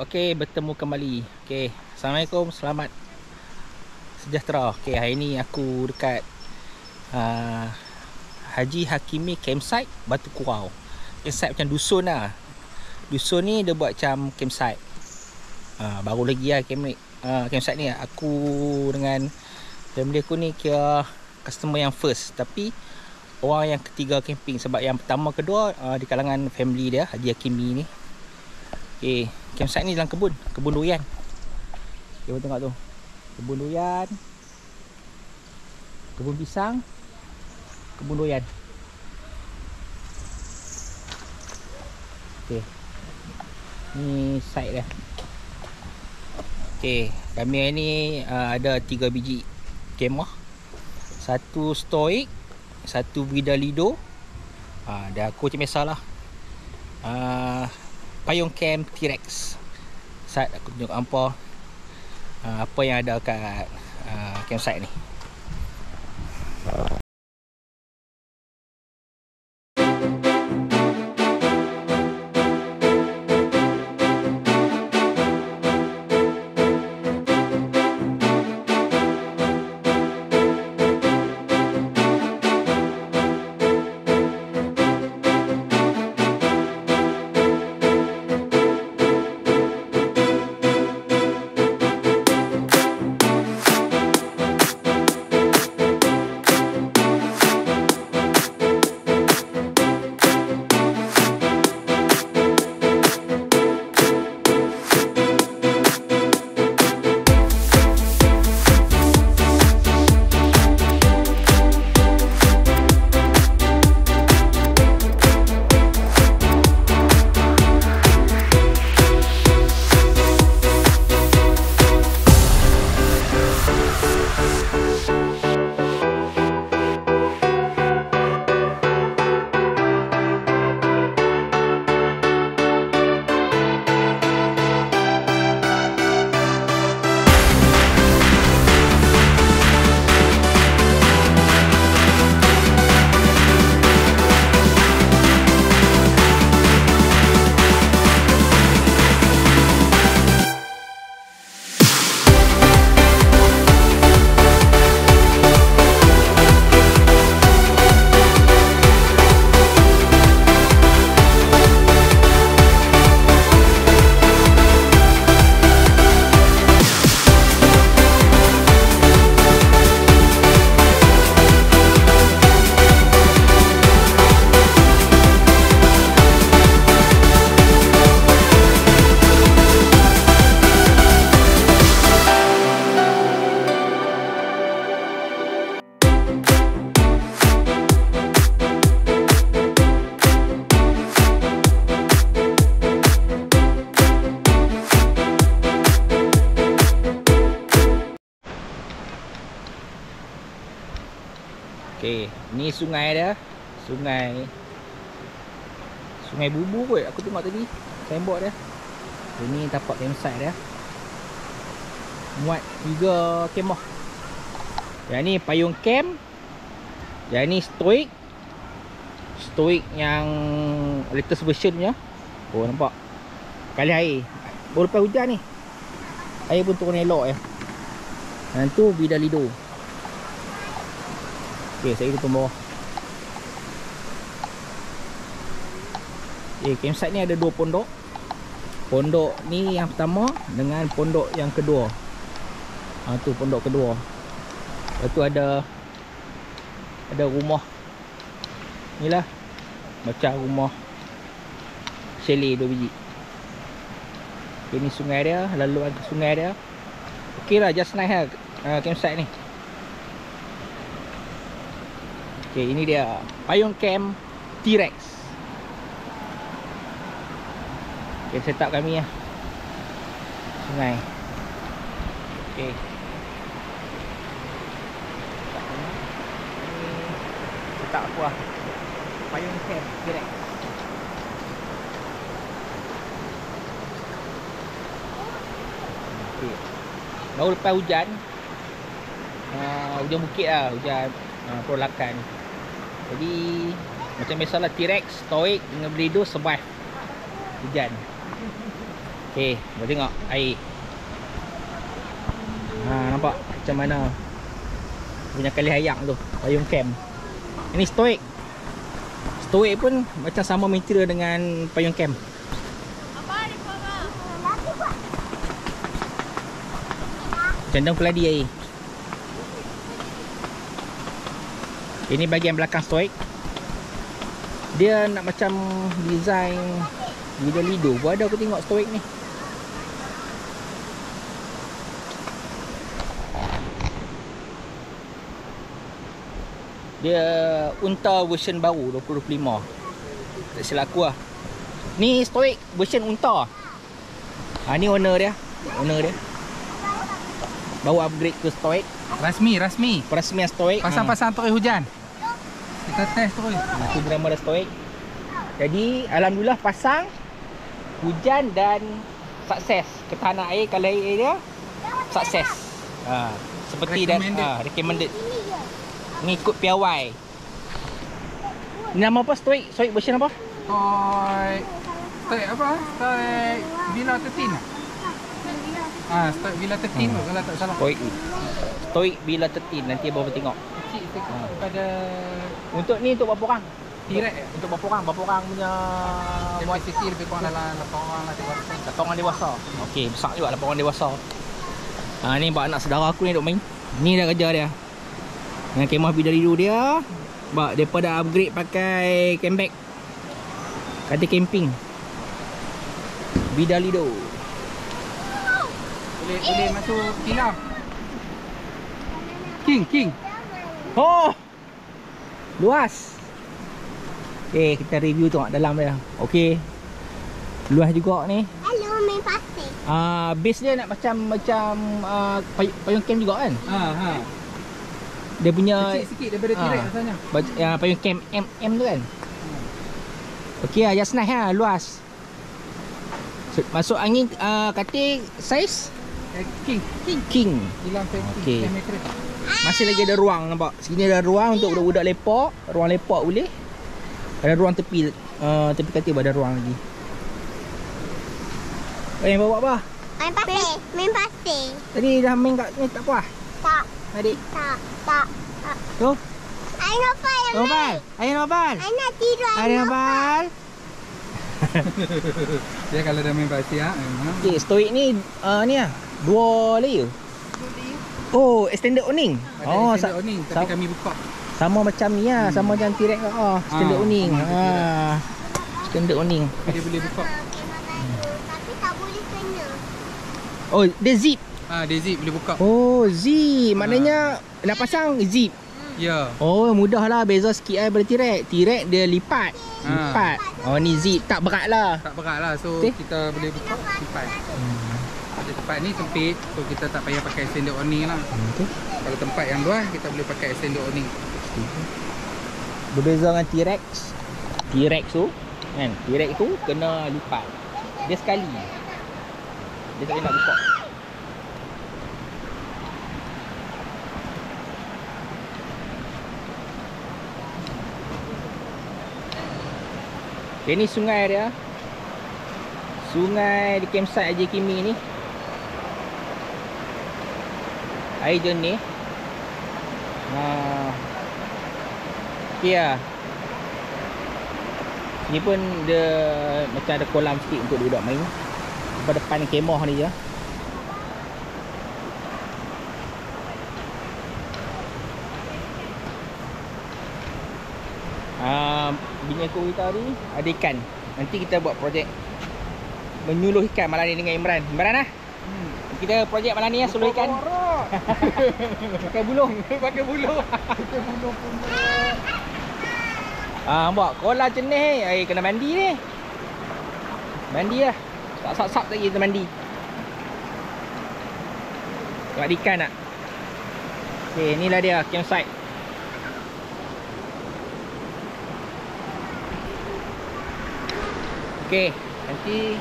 Okey, bertemu kembali. Okey, Assalamualaikum, selamat sejahtera. Okey, hari ni aku dekat Haji Hakimi Campsite Batu Kurau. Campsite macam dusun lah. Dusun ni dia buat macam campsite. Baru lagi lah campsite ni. Aku dengan family aku ni kira customer yang first, tapi orang yang ketiga camping. Sebab yang pertama kedua di kalangan family dia, Haji Hakimi ni. Okay, campsite ni dalam kebun durian. Okay, tengok tu, kebun durian, kebun pisang, kebun durian. Okay, ni site dia. Okay, kami hari ni ada 3 biji kemah, satu stoik, satu Vidalido. Dan aku macam biasalah, payung camp T-Rex. Saat aku tunjuk apa yang ada kat campsite ni. Okay, ni sungai dia. Sungai Bubu kot aku tengok tadi signboard dia. Ini tapak campsite dia. Muat 3 kemah. Yang ni payung camp. Yang ni stoik. Stoik yang latest version nya. Oh, nampak kali air. Baru lepas hujan ni, air pun turun elok ya. Dan tu Vidalido. Okay, saya turun bawah. Okay, campsite ni ada 2 pondok. Pondok ni yang pertama dengan pondok yang kedua. Tu pondok kedua. Lepas tu ada rumah. Inilah macam rumah chalet 2 biji. Okay, ni sungai dia, laluan ke sungai dia. Okay lah, just nice lah campsite ni. Okay, ini dia payung camp T-Rex. Okay, setup kami lah sungai. Okay, setup aku lah payung camp T-Rex. Okay, baru lepas hujan, hujan bukit lah, hujan perlakan. Jadi macam biasalah, T-Rex, stoik dengan Vidalido survive hujan. Okay, boleh tengok air. Nampak macam mana punya kali hayang tu, payung camp. Ini stoik. Stoik pun macam sama material dengan payung camp. Cenderung keladi air. Ini bahagian belakang stoik. Dia nak macam design Vida Lido pun ada aku tengok stoik ni. Dia unta version baru 2025. Tak silap aku lah. Ni stoik version unta. Ni owner dia. Baru upgrade ke stoik. Rasmi. Perasmian stoik. Pasang-pasang terus hujan. Kita test terus. Itu drama dah stoik. Jadi alhamdulillah pasang, hujan dan sukses. Ketahanan air, kalau air dia sukses. Seperti recommended. Ni ikut piawai. Nama apa stoik? Stoik version apa? Stoik apa? Stoik Villa 13. Stoik Villa 13 kalau tak salah. Stoik Villa 13. Nanti abang tengok. Kecil daripada Untuk ni untuk berapa orang? T-Rex. Untuk berapa orang? Berapa orang punya capacity lebih kurang dalam 8 orang lah dewasa. 8 orang dewasa. Okey, besar juga 8 orang dewasa. Ni buat anak saudara aku ni duk main. Ni dah kerja dia. Dengan kemah Vida Lido dia. Bak depa dah upgrade pakai campbag. Katil camping. Vida Lido. Boleh masuk kilang. King. Oh. Luas. Okey, kita review tengok dalam dia. Okey. Luas juga ni. Hello, main pasir. Base dia nak macam payung camp juga kan? Dia punya Kecil sikit daripada T-Rex rasanya. Payung camp M tu kan? Okey lah, just nice lah, luas. Masuk angin katil saiz King. Hilang Okey. Masih lagi ada ruang, nampak? Sini ada ruang untuk budak-budak lepak. Ruang lepak boleh. Ada ruang tepi katil ada ruang lagi. Bawa apa? Main pasir. Tadi dah main kat ni tak puas? Tak. Adik? Tak. Tu? I nak main. Nobal. Ayah Nobal. I nak tidur. Ayah Nobal. Dia kalau dah main pasir memang. Okey, stoik ni ni lah 2 layer. Oh, extended awning. Ada extended awning tapi kami buka. Sama macam ni lah, sama macam T-Rex ke. Extended awning. Extended awning. Dia boleh buka. Tapi tak boleh kena. Oh, dia zip. Dia zip boleh buka. Oh, zip. Maknanya nak pasang zip. Ya. Oh, mudah lah. Beza sikit lah daripada T-Rex. T-Rex dia lipat. Oh, ni zip. Tak berat lah. Tak berat lah. So, kita boleh buka lipat. Tempat ni sempit. So, kita tak payah pakai extended awning lah. Kalau tempat yang luas, kita boleh pakai extended awning. Berbeza dengan T-Rex. T-Rex tu kan, T-Rex tu kena lipat. Dia sekali. Dia tak boleh nak buka. Okay, ni sungai dia. Sungai di campsite AJ Kimi ni. Air jernih. Okay lah. Ni pun dia macam ada kolam sikit untuk duduk main. Depan depan kemah ni je. Bini aku beritahu tadi ada ikan. Nanti kita buat projek menyuluh ikan malam ni dengan Imran. Imran lah. Kita projek malam ni lah, suluh ikan. Pakai buluh. Pakai buluh buat kolam jenis ni. Kena mandi ni. Mandi lah. Sap-sap lagi kita mandi. Tengok ikan tak? Okay, inilah dia campsite. Okay, nanti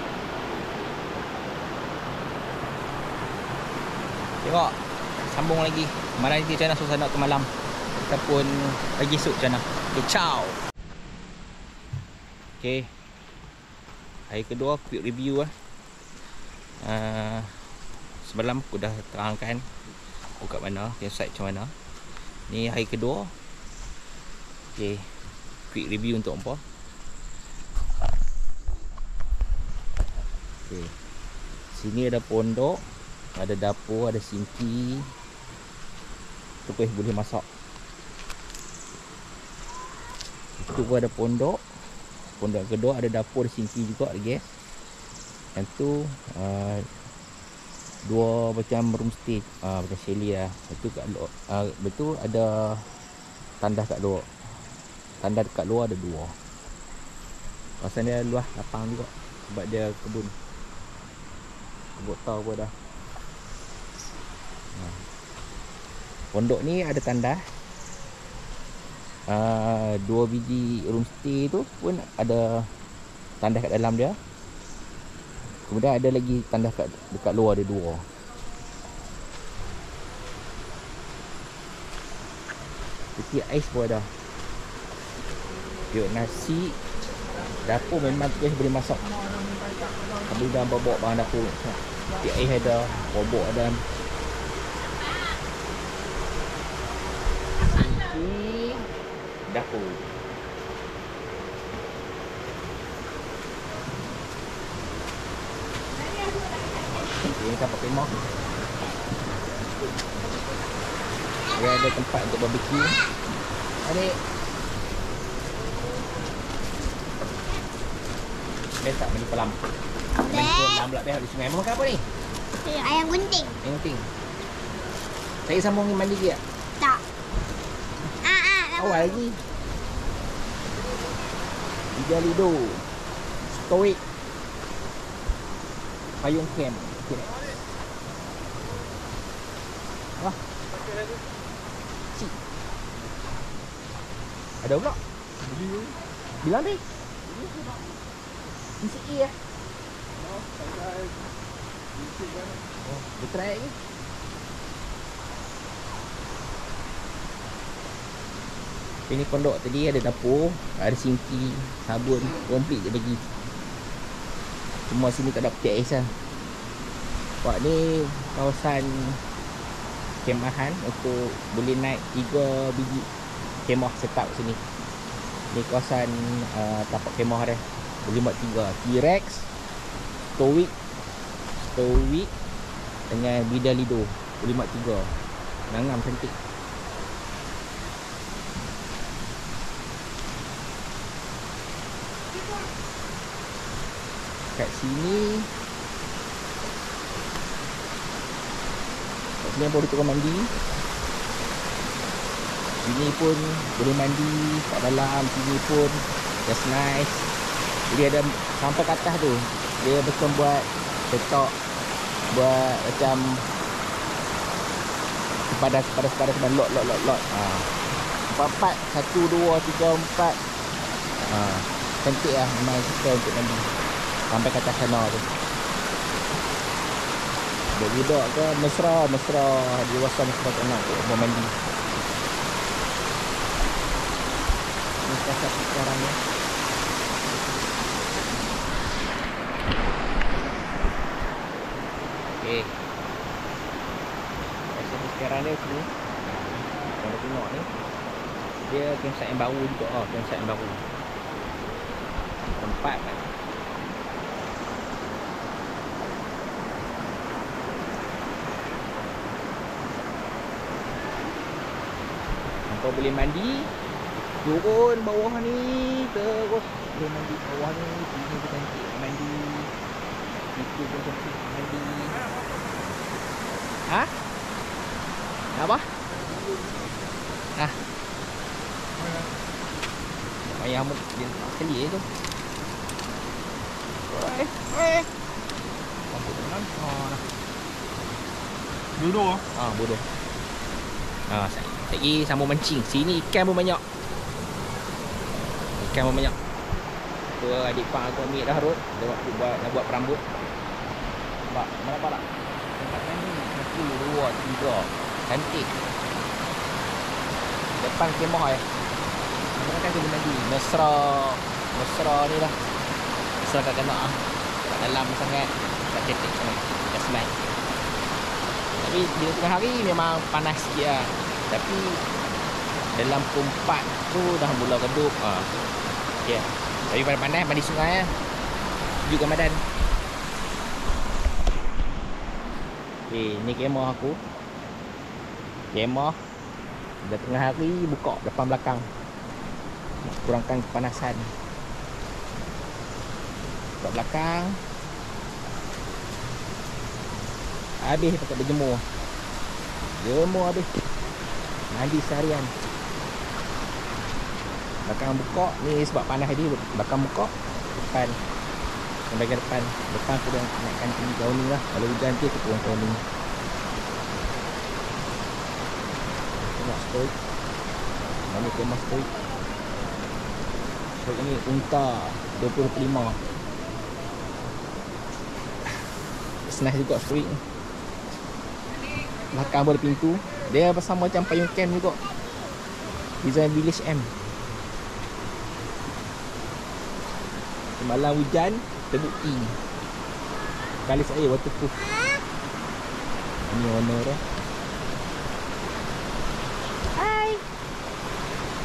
tengok sambung lagi. Malam nanti macam mana suasana ke malam ataupun pagi esok macam mana. Okay, ciao. Okay, hari kedua quick review lah. Semalam aku dah terangkan kat mana, campsite macam mana. Ni hari kedua. Okay, quick review untuk hampa. Okay, sini ada pondok, ada dapur, ada sinki. Tu boleh masak. Itu pun ada pondok. Pondok kedua ada dapur, ada sinki juga, ada gas. Yang tu dua macam room stay, macam chalet lah. Itu kat luar, betul ada tandas kat luar. Tandas dekat luar ada dua. Kawasan dia luas, lapang juga sebab dia kebun. Kebun tau pun dah. Pondok ni ada tandas. Dua biji room stay tu pun ada tandas kat dalam dia. Kemudian ada lagi tandas dekat luar, ada dua. Peti ais pun ada. Tengok nasi. Dapur memang tu boleh masak. Kamu dah bawa bahan dapur. Peti ais ada, robot ada. Sinki, dapur. Ini tempat kemah. Dia ada tempat untuk barbecue. Adik. Best tak mandi kolam? Mandi kolam pula best di sungai. Mau makan apa ni? Ayam gunting. Yang penting. Saya sambung ni mandi dia. Tak. Awal lagi. Lidah lido. Stoik. Payung camp. Wah. Cik. Ada pula? Bilang ni. PCE ya. Oh, dia try ni. Ini pondok tadi ada dapur, ada sinki, sabun, komplit dia bagi. Semua sini tak ada peti ais lah. Sebab ni kawasan kemahan untuk boleh naik 3 biji kemah setup sini. Ni kawasan tapak kemah dia. Boleh buat 3. T-Rex, Stoic dengan Bida Lido. Boleh buat 3. Ngangam cantik. Kat sini baru turun mandi. Sini pun boleh mandi. Kat dalam sini pun just nice. Jadi ada sampai ke atas tu dia betul buat setok, buat macam padas dan lot. 4, 1, 2, 3, 4. Cantik lah memang suka untuk mandi. Sampai ke atas sana tu. Budak-budak ke mesra dewasa mesra tak nak untuk mandi. Ini pasal sekarang ya. Okey. Pasal sekarang ni aku kalau tengok ni dia campsite yang baru juga. Campsite yang baru. Tempat kan. Kau boleh mandi, turun bawah ni, terus boleh mandi bawah ni. Sini pun cantik mandi, itu pun cantik mandi. Ha? Apa? Ayam dia keli tu. Mampu tenang. Bodoh. Bodoh. Lagi sambung mancing. Sini ikan pun banyak. Tu adik pak aku ambil dah Rod. Dia waktu nak buat perambut. Nampak? Nampak tak? Tempat ni 1, 2, 3. Cantik. Depan kemah ya. Mana tu lagi. Mesra ni lah. Mesra kat kena kat dalam sangat. Tak ketik sangat. Dah slide. Tapi bila tengah hari memang panas sikit lah. Tapi dalam pukul 4 tu dah mula redup. Okay. Tapi panas-panas mandi sungai lah. Juga badan. Okay, ni kemah aku. Kemah dah tengah hari buka depan belakang. Kurangkan kepanasan. Buka belakang. Habis pakai berjemur. Jemur habis. Mandi seharian. Belakang buka ni sebab panas tadi. Belakang buka depan. Bahagian depan. Depan aku dah naikkan tinggi tahun ni lah. Kalau hujan tu turun tahun ni. Tengok stoik. Mana kemah stoik. Stoik ni unta 20-25. Senang juga stoik ni. Belakang pun ada pintu. Dia sama macam payung camp juga. Design Village M. Semalam hujan terbukti. Kalis air waterproof. Ini warna dia. Hai.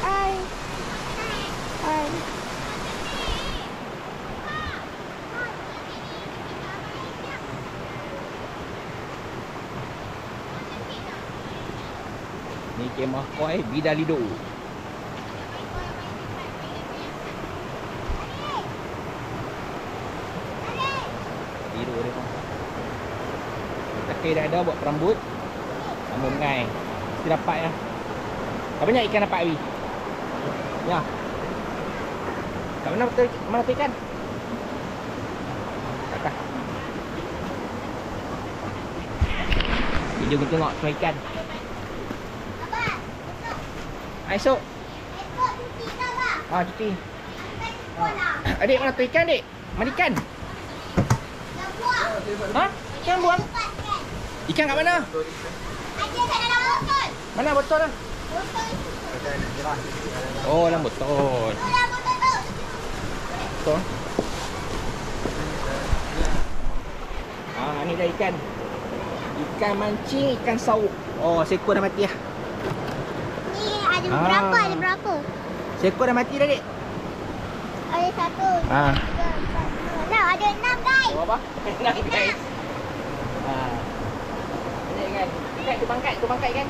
Hai. Hai. Ni kemah koi Bidalido. Biru dia pun. Takir dah ada buat perambut. Sama mengai. Mesti dapat ya. Tak banyak ikan dapat Abi. Ya. Kat mana betul mana tu ikan? Kakak. Jom kita tengok semua ikan. Esok. Esok cuti tak, Pak? Cuti. Sekolah. Adik mana tu ikan, Dik? Mana ikan? Dah buang. Ikan buang? Lepaskan. Ikan kat mana? Ada kat dalam botol. Mana botol lah? Botol. Oh, dalam botol. Tu dalam botol tu. Botol. Ni dah ikan. Ikan mancing, ikan sauk. Oh, seekor dah mati lah. Ni ada berapa? Ada berapa? Seekor dah mati dah, Dik. Ada 1, 2, 3, 4, 5, 6. Ada 6, guys. Oh, apa? 6 guys. Ini kan. Tu bangkai kan?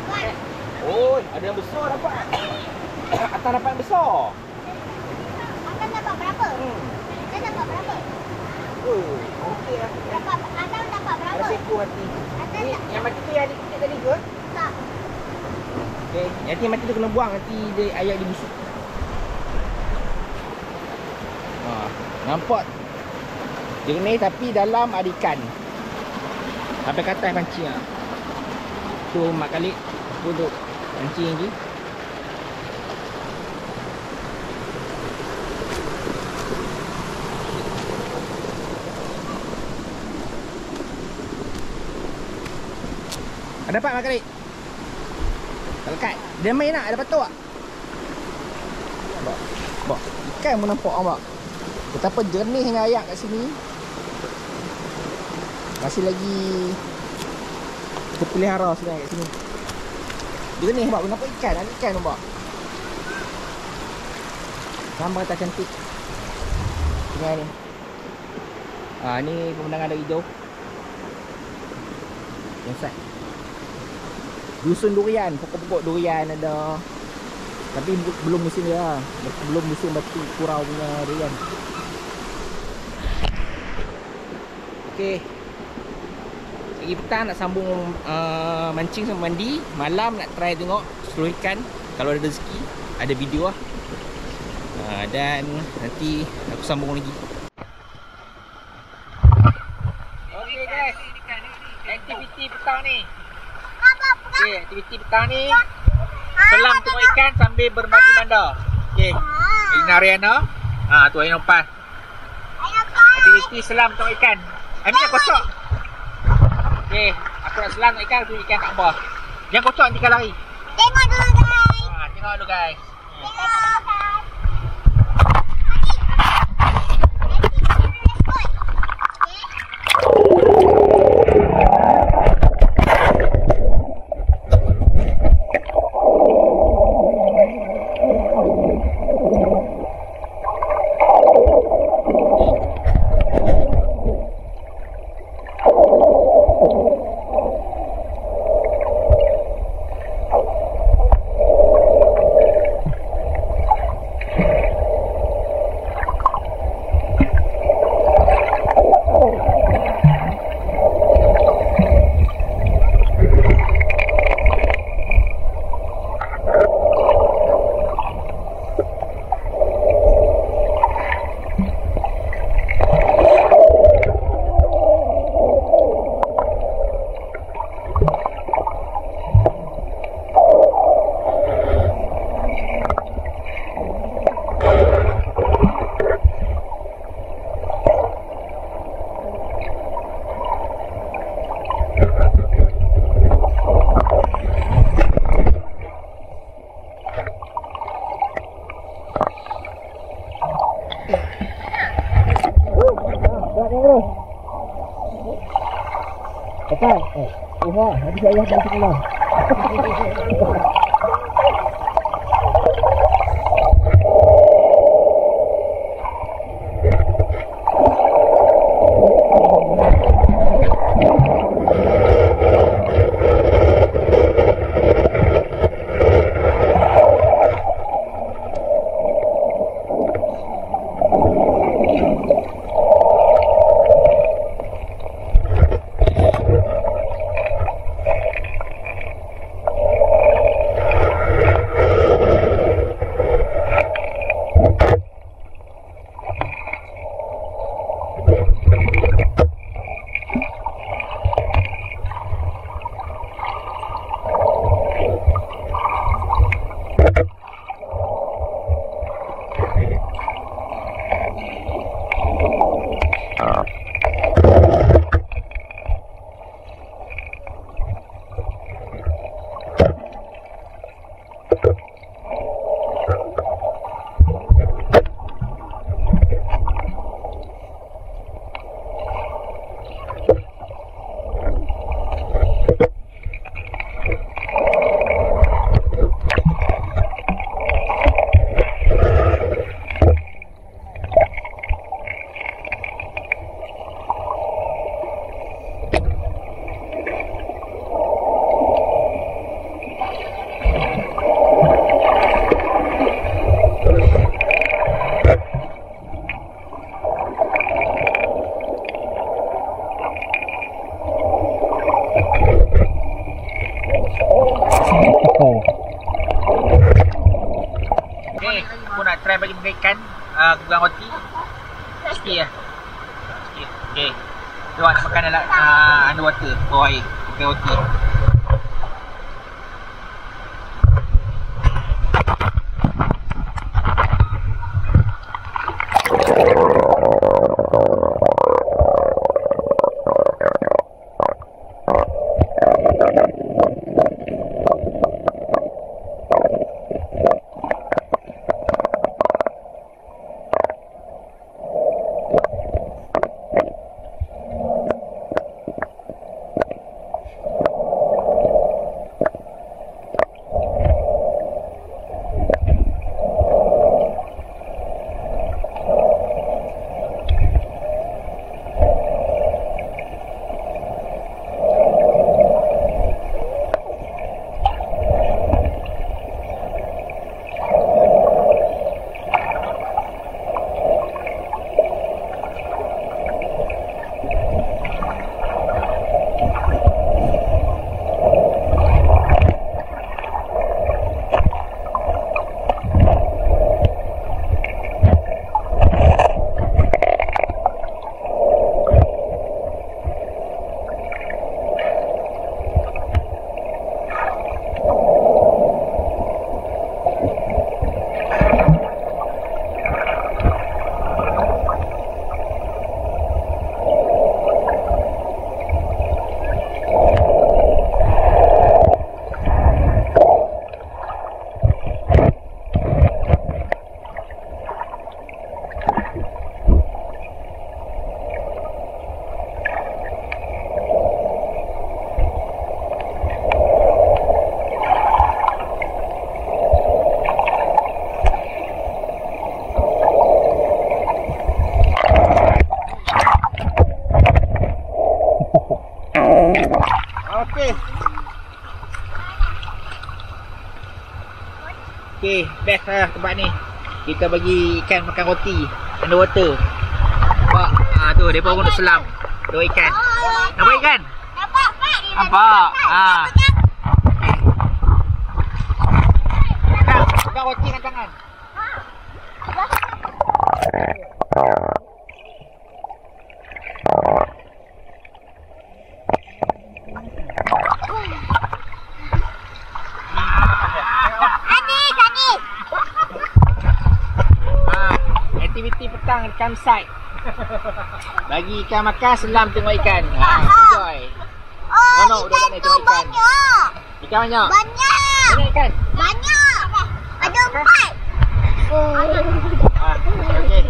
Buat. Oh, ada yang besar dapat. Atas dapat yang besar. Akan dapat berapa? Dia dapat berapa? Okey lah. Akan dapat berapa? Ada seekor mati. Akan Ni yang mati tu yang adik kecil tadi ke? tak. Okey, nanti mati tu kena buang, nanti dia air dia busuk. Nampak jernih tapi dalam ada ikan. Sampai ke atas pancing ah. Tu mak kali aku duduk pancing lagi. Ada dapat mak kali? Tak lekat. Dia main nak? Ada patuk tak? Bak. Ikan pun nampak bak. Betapa jernihnya air kat sini. Masih lagi kita pelihara sebenarnya kat sini. Jernih bak, nampak ikan, ada ikan nampak. Gambar tak cantik. Sungai ni. Ni pemandangan dari hijau. Inside. Dusun durian, pokok-pokok durian ada. Tapi belum musim dia. Belum musim batu kurau punya durian. Okey. Pagi petang nak sambung mancing sama mandi. Malam nak try tengok seluruh ikan. Kalau ada rezeki, ada video lah. Dan nanti aku sambung lagi. Okey guys. Aktiviti petang ni. Okey, aktiviti petang ni. Selam tengok ikan sambil bermandi bandar. Okey. Ina Ariana. Tu Aina Pas. Aktiviti selam tengok ikan. Ambil kocok. Okey, aku nak selam tengok ikan, tu ikan kat bawah. Jangan kocok nanti kau lari. Tengok dulu, guys. Tengok dulu guys. Tengok, guys. Pakai. Oh, habis ayah dah sekolah. Try bagi makan ikan gugang roti. Sikit lah. Sikit. Okay. Dia nak makan dalam underwater, bawah air. Gugang roti. Okey, best lah tempat ni. Kita bagi ikan makan roti underwater. Nampak? Tu depa pun duk selam. Duk ikan. Nampak ikan? Nampak Pak. Nampak. Makan roti dengan tangan. Aktiviti petang di campsite. Bagi ikan makan, selam tengok ikan. Enjoy. Seronok duduk ni tengok ikan. Ikan banyak? Banyak. Banyak ikan? Banyak. Ada 4. Okey.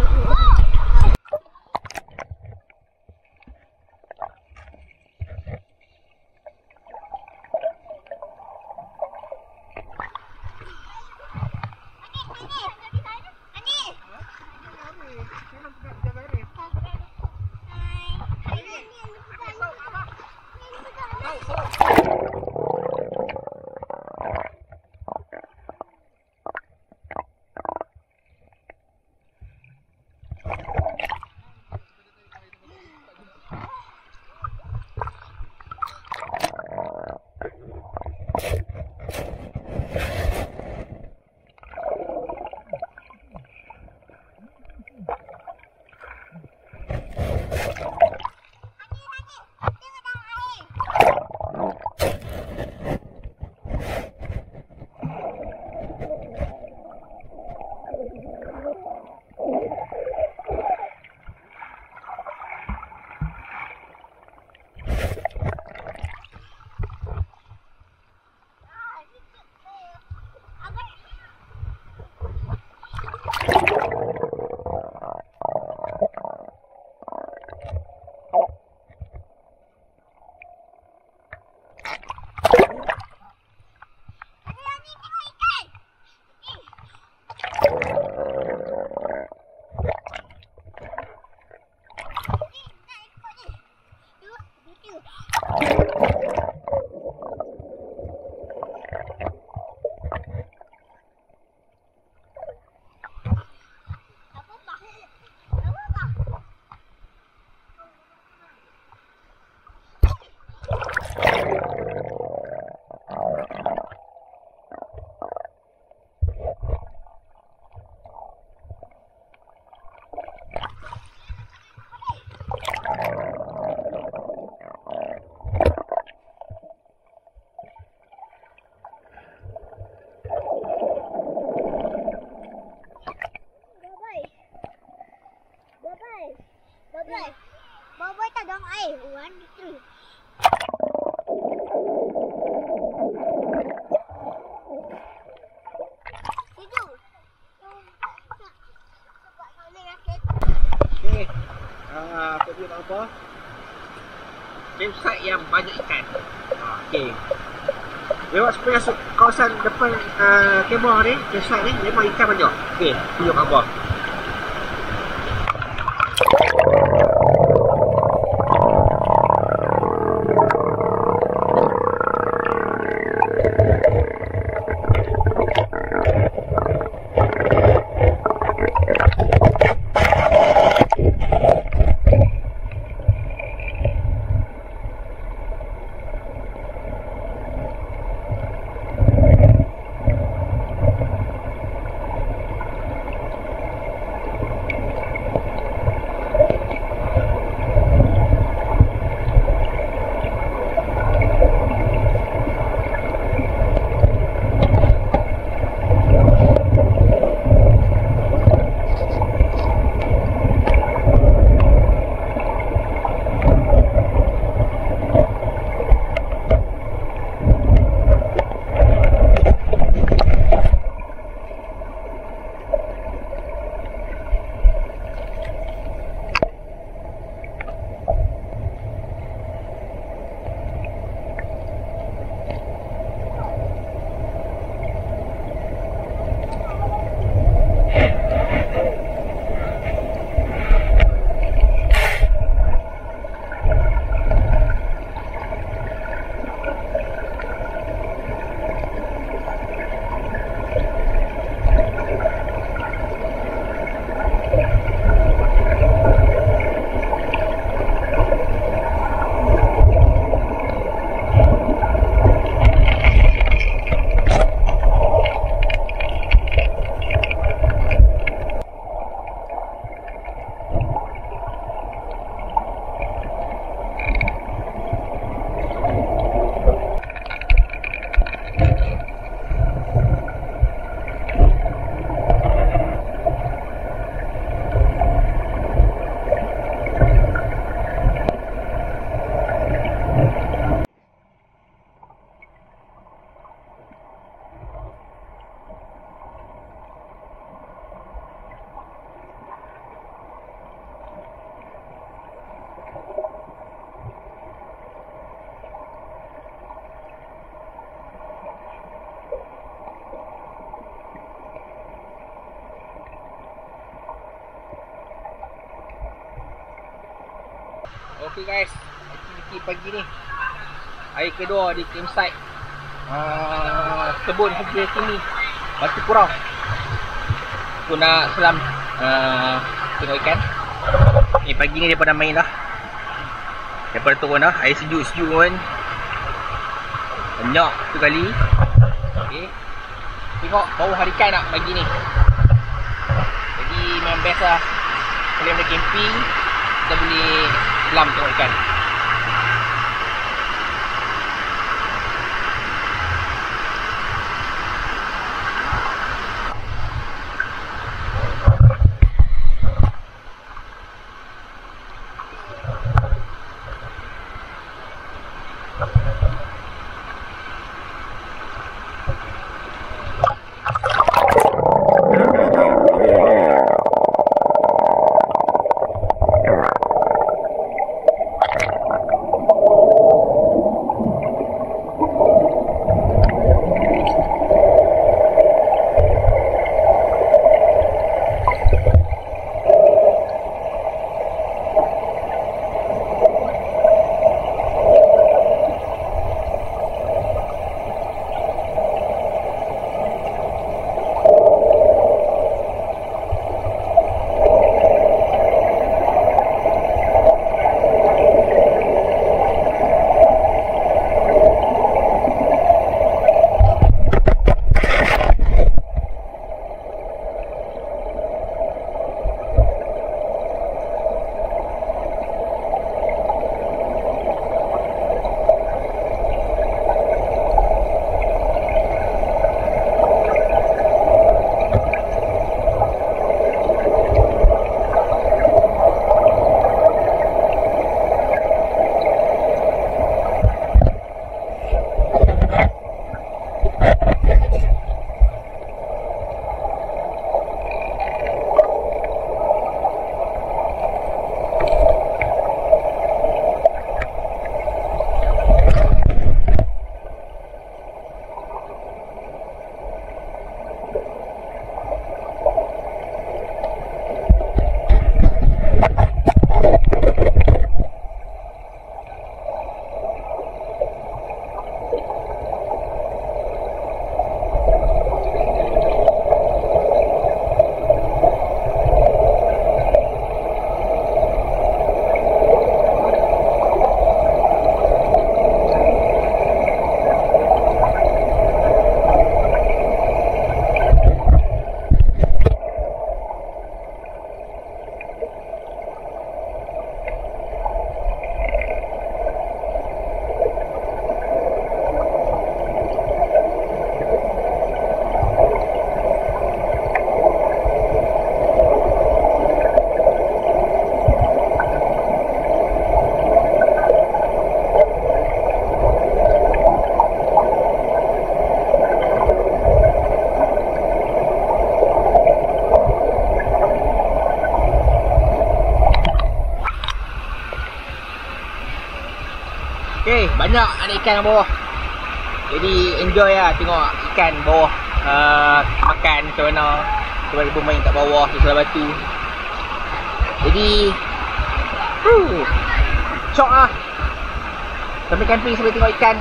dong air. 1, 2, 3. Okey. Apa dia nak apa? Campsite yang banyak ikan. Okey. Lewat sepanjang kawasan depan kemah ni, campsite ni memang ikan banyak. Okey, tunjuk abang. Okey guys, aktiviti pagi ni hari kedua di campsite kebun sebelah sini Batu Kurau. Aku nak selam tengok ikan. Ni pagi ni daripada main dah, daripada turun dah, air sejuk-sejuk pun banyak tu kali. Okey, tengok bau hari ikan nak pagi ni. Jadi memang best lah. Kalau ada camping, kita boleh selam tengok ikan. Okay, banyak ada ikan kat bawah. Jadi enjoy lah tengok ikan bawah makan macam mana. Sebab bermain kat bawah sebelah batu. Jadi syok lah. Sambil camping sambil tengok ikan.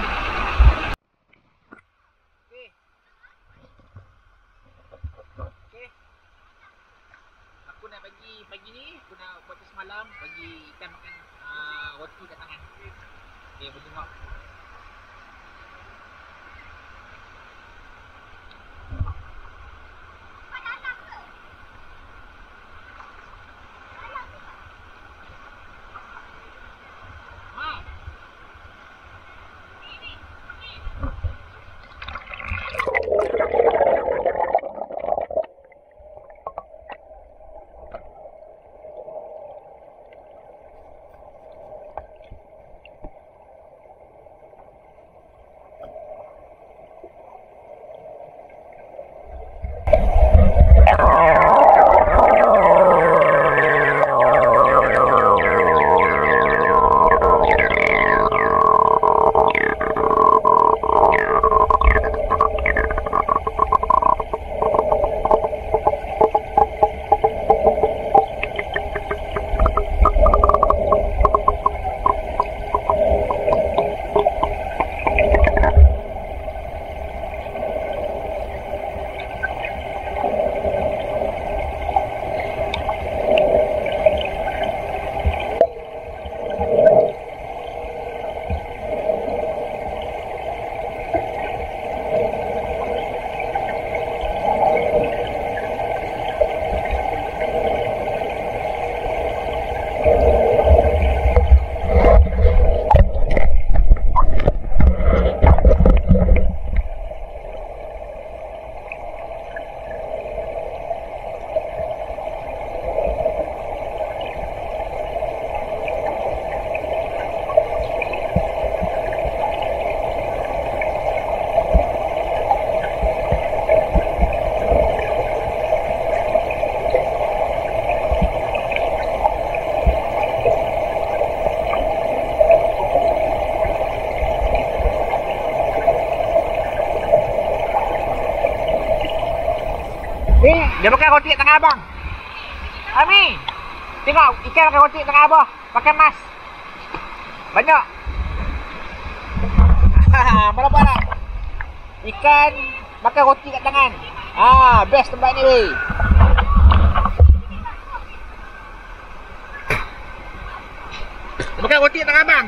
Okay. Aku nak pagi ni aku nak buat semalam bagi ikan makan roti kat tangan. Okay, boleh tengok. Dia pakai roti kat tangan abang. Ami, tengok ikan pakai roti kat tangan abang. Pakai mas. Banyak. Berapa nak? Ikan pakai roti kat tangan. Best tempat ni weh. Dia pakai roti kat tangan abang.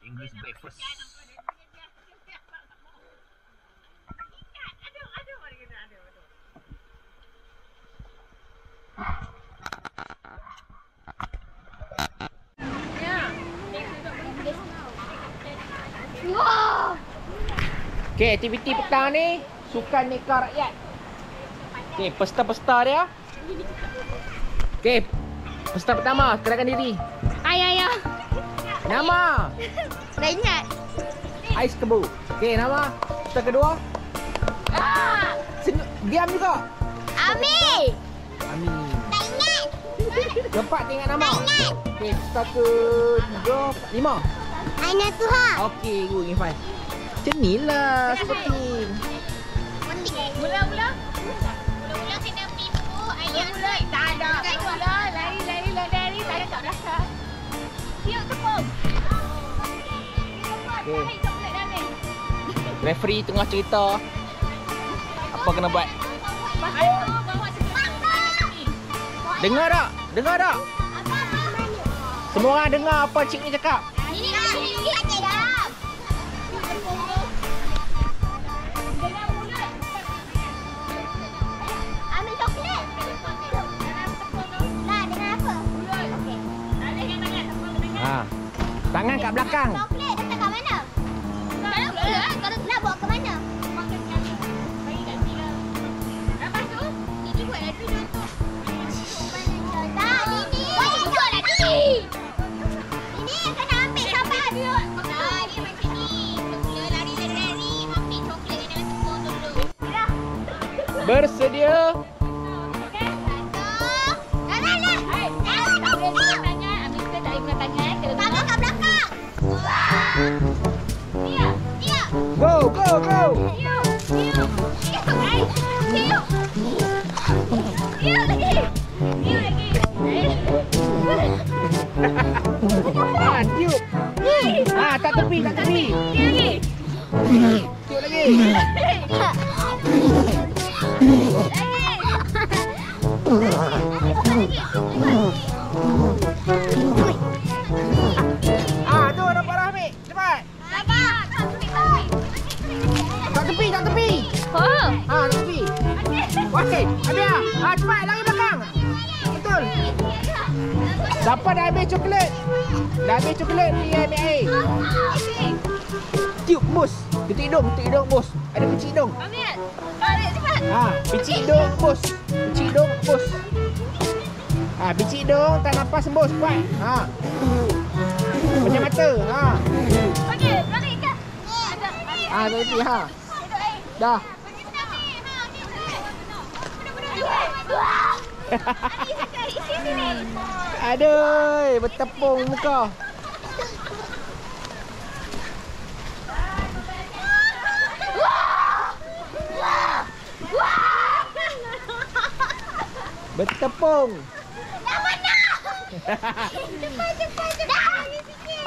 English breakfast. Wow. Okay, aktiviti petang ni sukan neka rakyat. Okay, pesta-pesta dia. Okay, Peserta pertama, kenalkan diri. Ayah. Nama. Dah ingat. Ais Kebu. Okey, nama. Peserta kedua. Diam juga. Ami. Amin. Tak ingat. Keempat ingat nama. Tak ingat. Okey, peserta ke-3, 5. Aina Tuha. Okey, good, ni fine. Macam ni lah seperti. Mula-mula kena tipu ayah. Mula tak ada. Mula lari saya kat belakang. Tiup tepung. Okey. Referee tengah cerita apa kena buat. Dengar tak? Dengar tak? Semua orang dengar apa cik ni cakap? Ini dah. Ambil coklat. Lah, dengan apa? Okey. Ha. Tangan kat belakang. Coklat letak kat mana? Kalau nak bawa ke mana? Lepas tu, ini buat lagi tu. Tak, ini. Buat lagi. Ini kena ambil sampai habis. Dia macam ni. Mula lari, ambil coklat yang dalam tepung dulu. Dah. Bersedia? Go, go, go. Ah, tiup. Ah, tak tepi, tak tepi. Tiup lagi. Ah, tu dapat dah ambil. Cepat. Tak tepi, tak tepi. Oh. Ah, tak tepi. Okey, ambil ah. Ah, cepat lari belakang. Betul. Siapa dah ambil coklat? Dah ambil coklat, pergi ambil air. Tiup bos. Picit hidung bos. Ada picit hidung. Ambil. Ambil cepat. Ha, picit hidung bos. Picit hidung bos. Ha, picit hidung, tak nafas bos, kuat. Ha. Macam mata. Ha. Okey, lari ke? Ha, tadi ha. Dah. Aduh, bertepung muka. Bertepung. Dah mana? Cepat. Dah, ni sikit.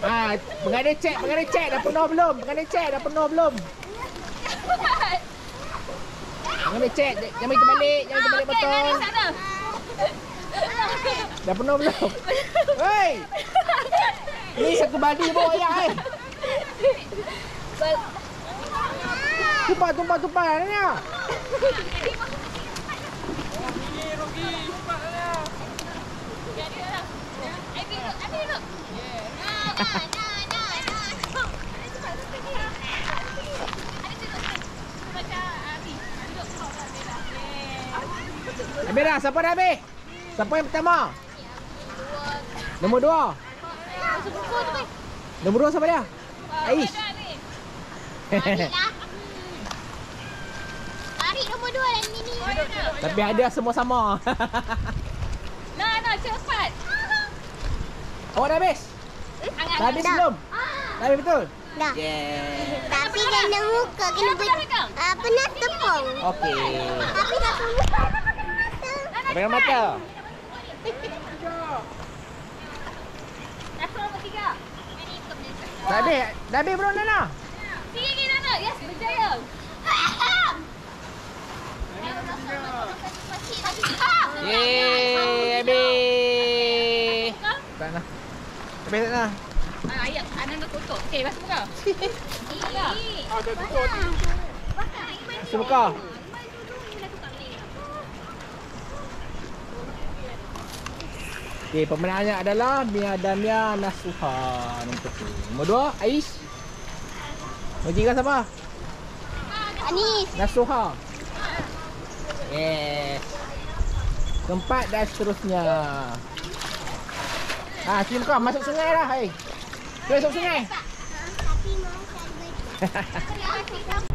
Ah, pengadil cek dah penuh belum? Pengadil cek dah penuh belum? Pengadil cek, jangan terbalik betul. Dah penuh belum? Hei. Ni satu badi bawa ayah Tumpah ni. Habis dah, siapa dah habis? Siapa yang pertama? Nombor 2. Nombor 2 siapa dia? Aish. Tarik nombor 2 lah ni. Tapi ada semua sama. Nah, cepat. Awak dah habis? Dah habis belum? Dah habis betul? Dah. Yeah. Tapi kena muka, kena penas tepung. Okey. Tapi dah muka. Pegang mata. Dah nombor 3. Dah habis belum Nana? Sikit Nana. Yes, berjaya. Yeay, habis. Tak nak. Habis tak nak. Ayat kanan dah tutup. Okey, basuh muka. Ada tutup. Basuh muka. Okey, pemenangnya adalah Mia Damia Nasuha. Nombor 2, Aish. Nombor 3 siapa? Anis. Nasuha. Yes. Tempat dan seterusnya. Sini kau masuk sungai dah. Hai. Masuk sungai. Tapi mau saya